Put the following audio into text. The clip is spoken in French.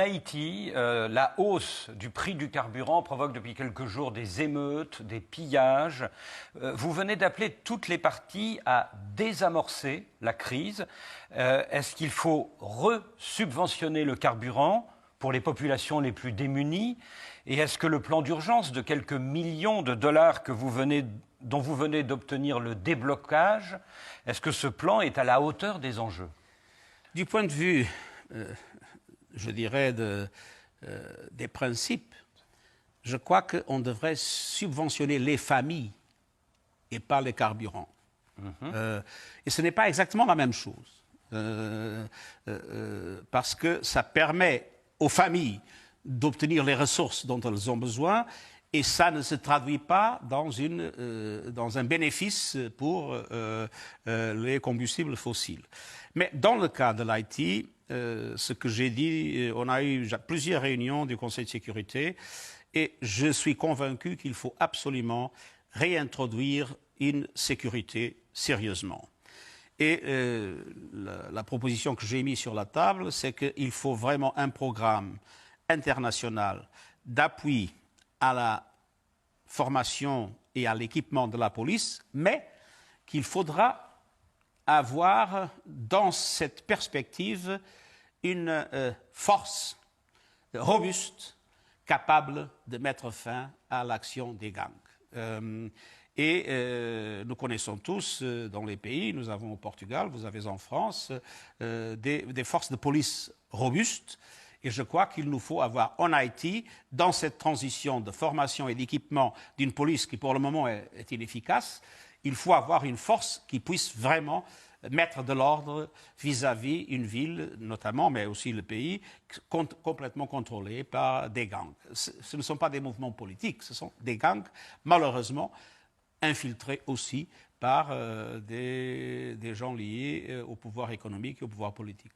Haïti, la hausse du prix du carburant provoque depuis quelques jours des émeutes, des pillages. Vous venez d'appeler toutes les parties à désamorcer la crise. Est-ce qu'il faut re-subventionner le carburant pour les populations les plus démunies? Et est-ce que le plan d'urgence de quelques millions de dollars dont vous venez d'obtenir le déblocage, est-ce que ce plan est à la hauteur des enjeux? Du point de vue, je dirais, des principes, je crois qu'on devrait subventionner les familles et pas les carburants. Et ce n'est pas exactement la même chose, parce que ça permet aux familles d'obtenir les ressources dont elles ont besoin, et ça ne se traduit pas dans un bénéfice pour les combustibles fossiles. Mais dans le cas de l'Haïti, ce que j'ai dit, on a eu plusieurs réunions du Conseil de sécurité et je suis convaincu qu'il faut absolument réintroduire une sécurité sérieusement. Et la proposition que j'ai mise sur la table, c'est qu'il faut vraiment un programme international d'appui à la formation et à l'équipement de la police, mais qu'il faudra avoir dans cette perspective une force robuste, capable de mettre fin à l'action des gangs. Nous connaissons tous dans les pays, nous avons au Portugal, vous avez en France, des forces de police robustes. Et je crois qu'il nous faut avoir en Haïti, dans cette transition de formation et d'équipement d'une police qui pour le moment est inefficace, il faut avoir une force qui puisse vraiment mettre de l'ordre vis-à-vis une ville, notamment, mais aussi le pays, complètement contrôlé par des gangs. Ce ne sont pas des mouvements politiques, ce sont des gangs, malheureusement, infiltrés aussi par des gens liés au pouvoir économique et au pouvoir politique.